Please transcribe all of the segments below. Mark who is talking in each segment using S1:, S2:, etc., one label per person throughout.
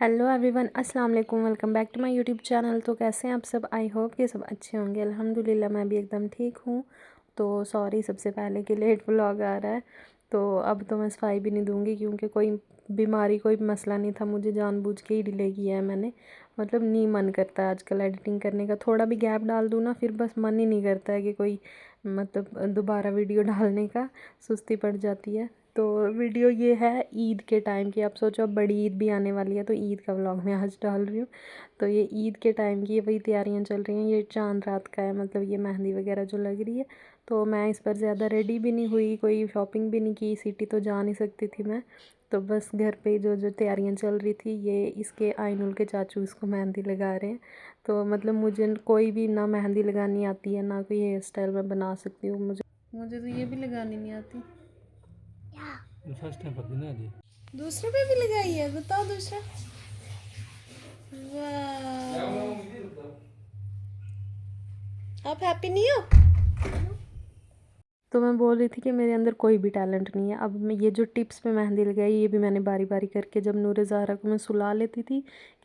S1: Hello everyone, अस्सलाम वालेकुम। Welcome back to my YouTube channel. तो कैसे हैं आप सब? आई होप कि सब अच्छे होंगे। अल्हम्दुलिल्लाह मैं भी एकदम ठीक हूँ। तो सॉरी सबसे पहले कि लेट व्लॉग आ रहा है। तो अब तो मैं सफाई भी नहीं दूँगी क्योंकि कोई बीमारी कोई मसला नहीं था। मुझे जानबूझ के ही डिले किया है मैंने। मतलब नहीं मन करता है आजकल एडिटिंग करने का। थोड़ा भी गैप डाल दूँ ना, फिर बस मन ही नहीं करता है कि कोई मतलब दोबारा वीडियो डालने का। सुस्ती पड़ जाती है। तो वीडियो ये है ईद के टाइम की। आप सोचो अब बड़ी ईद भी आने वाली है, तो ईद का व्लॉग मैं आज डाल रही हूँ। तो ये ईद के टाइम की वही तैयारियां चल रही हैं। ये चांद रात का है, मतलब ये मेहंदी वगैरह जो लग रही है। तो मैं इस पर ज़्यादा रेडी भी नहीं हुई, कोई शॉपिंग भी नहीं की, सिटी तो जा नहीं सकती थी मैं। तो बस घर पे जो जो तैयारियां चल रही थी, ये इसके आइनुल के चाचू इसको मेहंदी लगा रहे हैं। तो मतलब मुझे कोई भी ना मेहंदी लगानी आती है, ना कोई हेयर स्टाइल मैं बना सकती हूँ। मुझे तो ये भी लगानी नहीं आती।
S2: फर्स्ट टाइम पकड़ी ना जी।
S1: दूसरे पे भी लगाई है? बताओ दूसरा। वाह, आप हैप्पी नहीं हो? तो मैं बोल रही थी कि मेरे अंदर कोई भी टैलेंट नहीं है। अब मैं ये जो टिप्स पे मेहंदी लगाई, ये भी मैंने बारी बारी करके जब नूर ज़ाहरा को मैं सुला लेती थी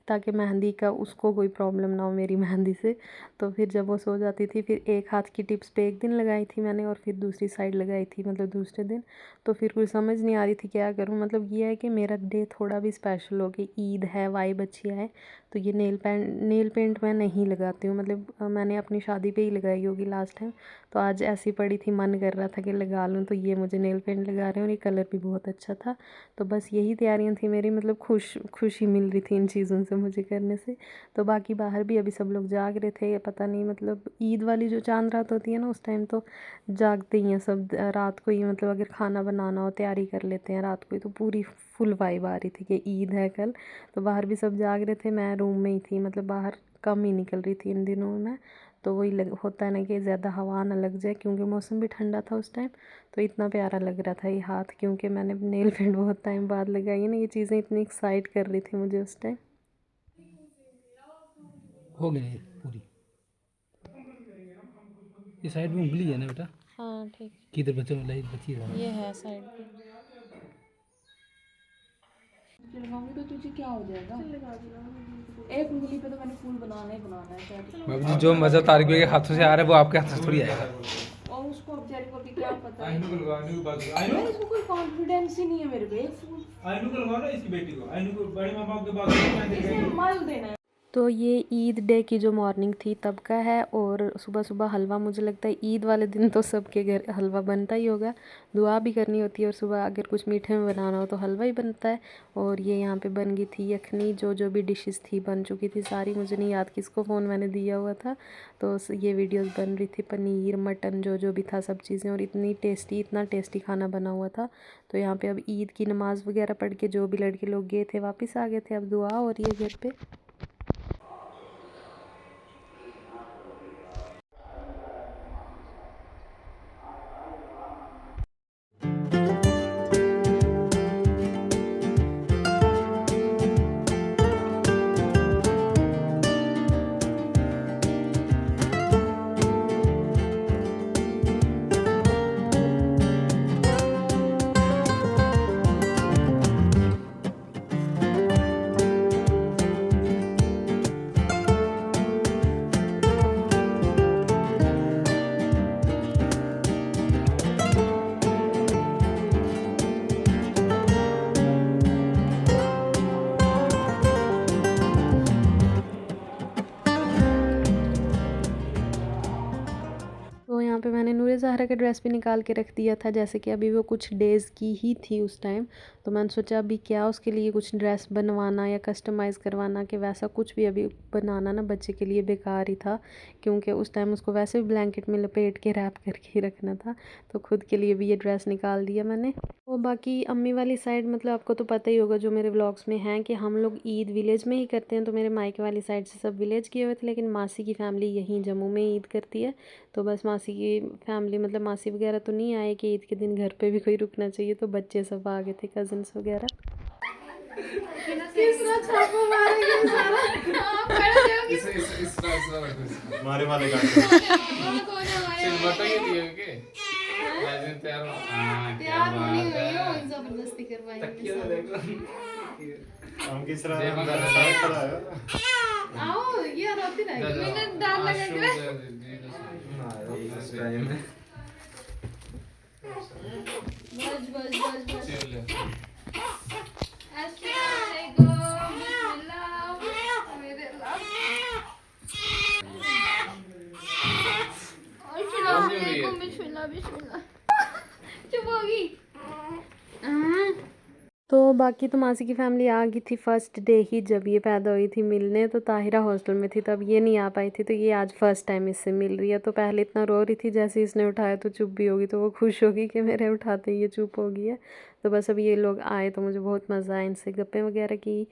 S1: ताकि मेहंदी का उसको कोई प्रॉब्लम ना हो मेरी मेहंदी से। तो फिर जब वो सो जाती थी, फिर एक हाथ की टिप्स पे एक दिन लगाई थी मैंने और फिर दूसरी साइड लगाई थी मतलब दूसरे दिन। तो फिर कुछ समझ नहीं आ रही थी क्या करूँ। मतलब ये है कि मेरा डे थोड़ा भी स्पेशल हो कि ईद है, वाइब अच्छी है। तो ये नेल पेंट मैं नहीं लगाती हूँ। मतलब मैंने अपनी शादी पे ही लगाई होगी लास्ट टाइम। तो आज ऐसी पड़ी थी, मन कर रहा था कि लगा लूँ, तो ये मुझे नेल पेंट लगा रहे हैं और ये कलर भी बहुत अच्छा था। तो बस यही तैयारियां थी मेरी। मतलब खुशी मिल रही थी इन चीज़ों से मुझे करने से। तो बाकी बाहर भी अभी सब लोग जाग रहे थे। पता नहीं, मतलब ईद वाली जो चांद रात होती है ना, उस टाइम तो जागते ही हैं सब रात को ही। मतलब अगर खाना बनाना हो तैयारी कर लेते हैं रात को ही। तो पूरी फुल वाइब आ रही थी कि ईद है कल। तो बाहर भी सब जाग रहे थे, मैं रूम में ही थी। मतलब बाहर कम ही निकल रही थी इन दिनों में। तो वही होता है ना कि ज़्यादा हवा ना लग जाए, क्योंकि मौसम भी ठंडा था उस टाइम। तो इतना प्यारा लग रहा था ये हाथ, क्योंकि मैंने नेल पेंट बहुत टाइम बाद लगाई है ना। ये चीज़ें इतनी एक्साइट कर रही थी मुझे उस टाइम।
S2: हो गई पूरी। ये साइड में उंगली है ना बेटा?
S1: हाँ ठीक।
S2: किधर बच्चों में लाइट बची है?
S1: ये है साइड पे।
S3: लगाऊंगी तो तुझे क्या हो जाएगा? एक उंगली पे तो मैंने फूल बनाना ही बनाना है शायद।
S2: बाबू जी, जो मजा तारिक भाई के हाथों से आ रहा है वो आपके हाथ से थोड़ी आएगा।
S3: और उसको बेचारे को भी क्या पता है। यार इसको कोई कॉन्फिडेंस ही नहीं है मेरे पे। आइनू को लगाओ ना, इसकी बेटी को, आइनू को बड़ी मामा के पास इसे मल देना है।
S1: तो ये ईद डे की जो मॉर्निंग थी तब का है। और सुबह सुबह हलवा, मुझे लगता है ईद वाले दिन तो सबके घर हलवा बनता ही होगा। दुआ भी करनी होती है और सुबह अगर कुछ मीठे में बनाना हो तो हलवा ही बनता है। और ये यहाँ पे बन गई थी यखनी। जो जो भी डिशेस थी बन चुकी थी सारी। मुझे नहीं याद किसको फ़ोन मैंने दिया हुआ था। तो ये वीडियोस बन रही थी, पनीर मटन जो जो भी था सब चीज़ें। और इतना टेस्टी खाना बना हुआ था। तो यहाँ पे अब ईद की नमाज़ वगैरह पढ़ के जो भी लड़के लोग गए थे वापस आ गए थे। अब दुआ हो रही है घर पे। तो यहाँ पे मैंने नूर ज़ाहरा का ड्रेस भी निकाल के रख दिया था, जैसे कि अभी वो कुछ डेज़ की ही थी उस टाइम। तो मैंने सोचा अभी क्या उसके लिए कुछ ड्रेस बनवाना या कस्टमाइज़ करवाना, कि वैसा कुछ भी अभी बनाना ना बच्चे के लिए बेकार ही था। क्योंकि उस टाइम उसको वैसे भी ब्लैंकेट में लपेट के रैप करके ही रखना था। तो खुद के लिए भी ये ड्रेस निकाल दिया मैंने। और बाकी अम्मी वाली साइड, मतलब आपको तो पता ही होगा जो मेरे व्लॉग्स में हैं, कि हम लोग ईद विलेज में ही करते हैं। तो मेरे मायके वाली साइड से सब विलेज किए हुए थे, लेकिन मासी की फैमिली यहीं जम्मू में ईद करती है। तो बस मासी की फैमिली, मतलब मासी वगैरह तो नहीं आए कि ईद के दिन घर पे भी कोई रुकना चाहिए। तो बच्चे सब आ गए थे, कज़न्स वगैरह।
S3: तीसरा छापा मारेंगे सारा।
S4: मारे वाले का
S3: सिर्फ बताइए दिए के तैयार
S4: तैयार
S3: होनी हुई हो, जबरदस्ती करवाई।
S4: हम किस तरह खड़ा है
S3: आओ ये रोती रहेगी मैंने डर लगा के बस बस बस बस अस्सलामुअलैकुम बिस्मिल्लाह मेरे अल्लाह अस्सलामुअलैकुम बिस्मिल्लाह बिस्मिल्लाह चुप होगी
S1: तो बाकी तो मासी की फैमिली आ गई थी फर्स्ट डे ही जब ये पैदा हुई थी मिलने। तो ताहिरा हॉस्टल में थी तब ये नहीं आ पाई थी, तो ये आज फर्स्ट टाइम इससे मिल रही है। तो पहले इतना रो रही थी, जैसे इसने उठाया तो चुप भी होगी, तो वो खुश होगी कि मेरे उठाते ही ये चुप हो गई है। तो बस अब ये लोग आए तो मुझे बहुत मज़ा आया, इनसे गप्पे वगैरह की।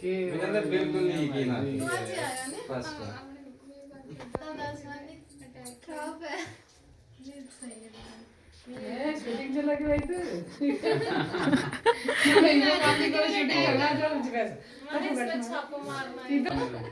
S5: बिल्कुल नहीं की ना फर्स्ट
S3: खराब है
S6: शूटिंग चला के भाई तो काफी को शूटिंग करना जो मुझे
S3: मैंने इसमें छापा मारना है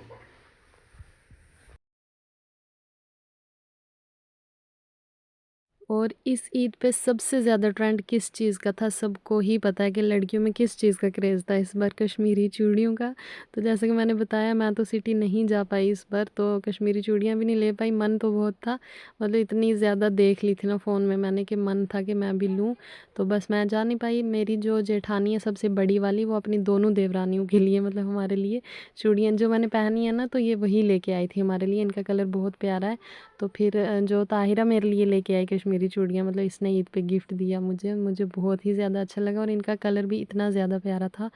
S1: और इस ईद पे सबसे ज़्यादा ट्रेंड किस चीज़ का था, सबको ही पता है कि लड़कियों में किस चीज़ का क्रेज़ था इस बार, कश्मीरी चूड़ियों का। तो जैसे कि मैंने बताया, मैं तो सिटी नहीं जा पाई इस बार, तो कश्मीरी चूड़ियाँ भी नहीं ले पाई। मन तो बहुत था, मतलब इतनी ज़्यादा देख ली थी ना फ़ोन में मैंने कि मन था कि मैं भी लूँ, तो बस मैं जा नहीं पाई। मेरी जो जेठानी है सबसे बड़ी वाली, वो अपनी दोनों देवरानियों के लिए, मतलब हमारे लिए चूड़ियाँ जो मैंने पहनी है ना, तो ये वही लेके आई थी हमारे लिए। इनका कलर बहुत प्यारा है। तो फिर जो ताहिरा मेरे लिए लेके आई कश्मीरी चूड़ियाँ, मतलब इसने ईद पे गिफ्ट दिया मुझे बहुत ही ज़्यादा अच्छा लगा। और इनका कलर भी इतना ज़्यादा प्यारा था,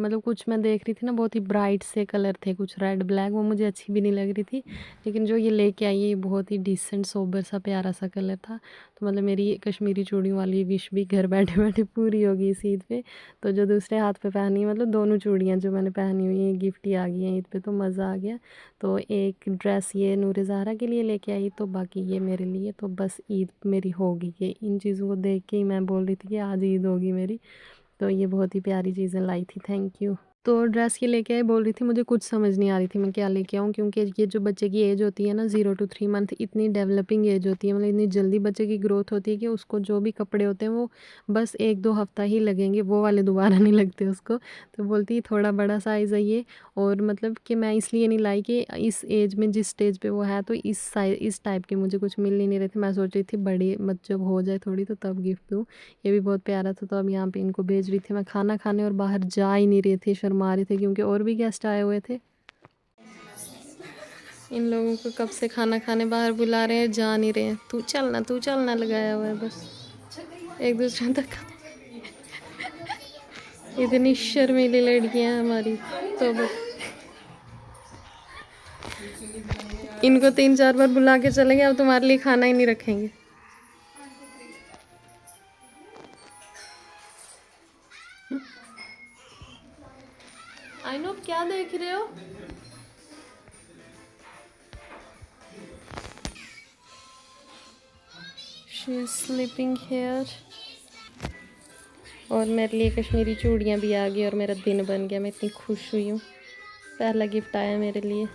S1: मतलब कुछ मैं देख रही थी ना बहुत ही ब्राइट से कलर थे, कुछ रेड ब्लैक, वो मुझे अच्छी भी नहीं लग रही थी। लेकिन जो ये लेके आई है ये बहुत ही डिसेंट सोबर सा प्यारा सा कलर था। तो मतलब मेरी कश्मीरी चूड़ियों वाली विश भी घर बैठे बैठे पूरी होगी इस ईद पे। तो जो दूसरे हाथ पे पहनी, मतलब दोनों चूड़ियाँ जो मैंने पहनी हुई हैं गिफ्ट ही आ गई हैं ईद पे, तो मज़ा आ गया। तो एक ड्रेस ये नूर ज़हरा के लिए लेके आई, तो बाकी ये मेरे लिए। तो बस ईद मेरी होगी कि इन चीज़ों को देख के ही मैं बोल रही थी कि आज ईद होगी मेरी। तो ये बहुत ही प्यारी चीज़ें लाई थी, थैंक यू। तो ड्रेस ये लेके आई, बोल रही थी मुझे कुछ समझ नहीं आ रही थी मैं क्या लेके आऊँ, क्योंकि ये जो बच्चे की एज होती है ना 0 to 3 मंथ, इतनी डेवलपिंग एज होती है, मतलब इतनी जल्दी बच्चे की ग्रोथ होती है कि उसको जो भी कपड़े होते हैं वो बस 1-2 हफ्ता ही लगेंगे, वो वाले दोबारा नहीं लगते उसको। तो बोलती थोड़ा बड़ा साइज़ है ये, और मतलब कि मैं इसलिए नहीं लाई कि इस एज में जिस स्टेज पे वो है, तो इस टाइप के मुझे कुछ मिल ही नहीं रहे थे। मैं सोच रही थी बड़ी जब हो जाए थोड़ी तो तब गिफ्ट दूँ। ये भी बहुत प्यारा था। तो अब यहाँ पे इनको भेज रही थी मैं खाना खाने, और बाहर जा ही नहीं रहे थे, शर्मा रहे थे क्योंकि और भी गेस्ट आए हुए थे। इन लोगों को कब से खाना खाने बाहर बुला रहे हैं, जा नहीं रहे हैं। तू चलना लगाया हुआ है बस एक दूसरे तक। इतनी शर्मीली लड़कियां हमारी, तो बस इनको 3-4 बार बुला के चले गए, अब तुम्हारे लिए खाना ही नहीं रखेंगे। आइनो क्या देख रहे हो? She is sleeping here. और मेरे लिए कश्मीरी चूड़ियाँ भी आ गई और मेरा दिन बन गया। मैं इतनी खुश हुई हूँ, पहला गिफ्ट आया मेरे लिए।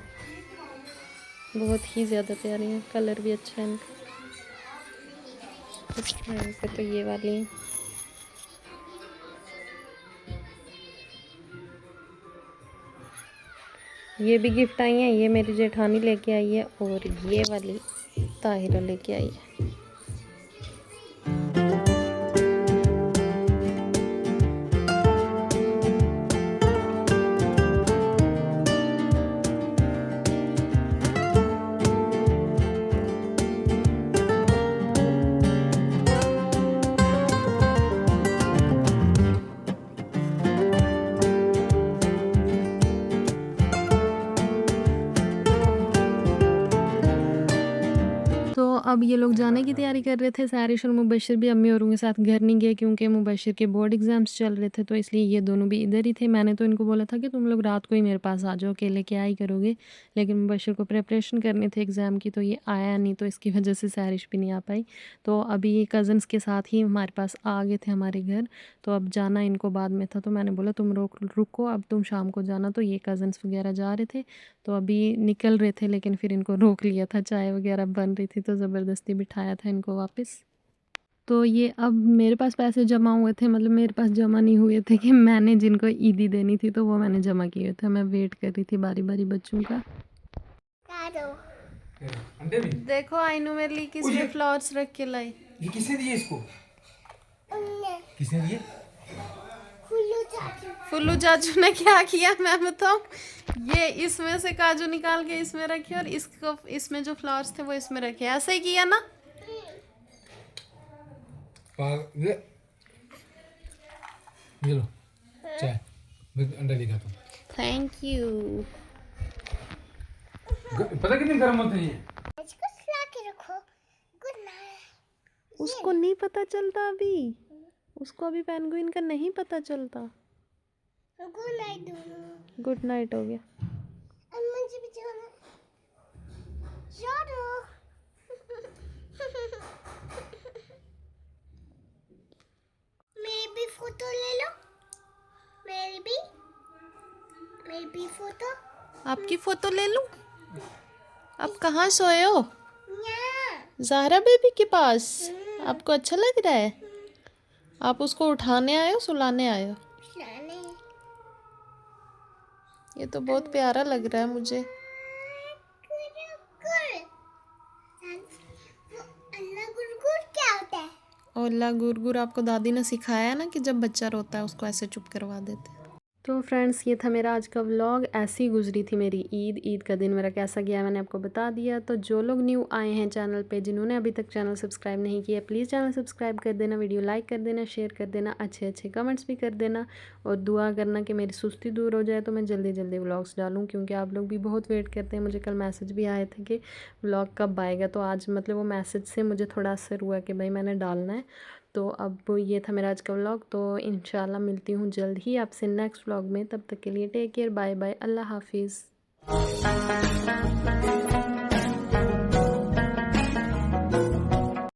S1: बहुत ही ज़्यादा प्यारी है, कलर भी अच्छा है इनका। इस टाइम पे तो ये वाली है। ये भी गिफ्ट आई है, ये मेरी जेठानी लेके आई है, और ये वाली ताहिरा लेके आई है। तो अब ये लोग जाने की तैयारी कर रहे थे। सारिश और मुबशिर भी अम्मी औरों के साथ घर नहीं गए, क्योंकि मुबशिर के बोर्ड एग्ज़ाम्स चल रहे थे, तो इसलिए ये दोनों भी इधर ही थे। मैंने तो इनको बोला था कि तुम लोग रात को ही मेरे पास आ जाओ, अकेले क्या ही करोगे, लेकिन मुबशिर को प्रिपरेशन करनी थी एग्ज़ाम की, तो ये आया नहीं, तो इसकी वजह से सारिश भी नहीं आ पाई। तो अभी ये कज़न्स के साथ ही हमारे पास आ गए थे हमारे घर। तो अब जाना इनको बाद में था, तो मैंने बोला तुम रुको, अब तुम शाम को जाना। तो ये कज़न्स वगैरह जा रहे थे, तो अभी निकल रहे थे, लेकिन फिर इनको रोक लिया था, चाय वगैरह बन रही थी, तो ज़बरदस्ती बिठाया था इनको वापस। तो ये अब मेरे पास पैसे जमा हुए थे, मतलब मेरे पास जमा नहीं हुए थे कि मैंने जिनको ईदी देनी थी तो वो मैंने जमा किए थे। मैं वेट कर रही थी बारी बारी बच्चों का।
S2: अंडे भी
S1: देखो आइनू मेरे लिए किसने फ्लावर्स रख के लाई।
S2: ये किसने दिए इसको? किसने दिए?
S1: फुल्लू चाचू ने क्या किया मैं बताऊं? ये इसमें से काजू निकाल के इसमें रखे और इसको इसमें जो फ्लावर्स थे वो इसमें रखे। ऐसे ही किया ना?
S2: ये लो चाय, मैं अंडा दिखा तुम।
S1: Thank you.
S2: पता कितने गर्म होते हैं ये?
S1: उसको नहीं पता चलता अभी, उसको अभी पेंगुइन का नहीं पता चलता। गुड नाइट हो गया।
S7: मेरी भी फोटो ले लो, मेरी भी फोटो।
S1: आपकी फोटो ले लूं? आप कहाँ सोए हो?
S7: यहाँ।
S1: ज़ाहरा बेबी के पास। आपको अच्छा लग रहा है? आप उसको उठाने आए हो सुलाने आए हो? ये तो बहुत प्यारा लग रहा है मुझे।
S7: क्या होता है?
S1: ओला गुरगुर आपको दादी ने सिखाया ना कि जब बच्चा रोता है उसको ऐसे चुप करवा देते हैं। तो फ्रेंड्स ये था मेरा आज का व्लॉग। ऐसी गुजरी थी मेरी ईद का दिन मेरा कैसा गया मैंने आपको बता दिया। तो जो लोग न्यू आए हैं चैनल पे, जिन्होंने अभी तक चैनल सब्सक्राइब नहीं किया, प्लीज़ चैनल सब्सक्राइब कर देना, वीडियो लाइक कर देना, शेयर कर देना, अच्छे कमेंट्स भी कर देना और दुआ करना कि मेरी सुस्ती दूर हो जाए तो मैं जल्दी जल्दी व्लॉग्स डालूँ, क्योंकि आप लोग भी बहुत वेट करते हैं। मुझे कल मैसेज भी आए थे कि व्लॉग कब आएगा, तो आज मतलब वो मैसेज से मुझे थोड़ा असर हुआ कि भाई मैंने डालना है। तो अब ये था मेरा आज का व्लॉग। तो इंशाल्लाह मिलती हूँ जल्द ही आपसे नेक्स्ट व्लॉग में। तब तक के लिए टेक केयर, बाय बाय, अल्लाह हाफिज़।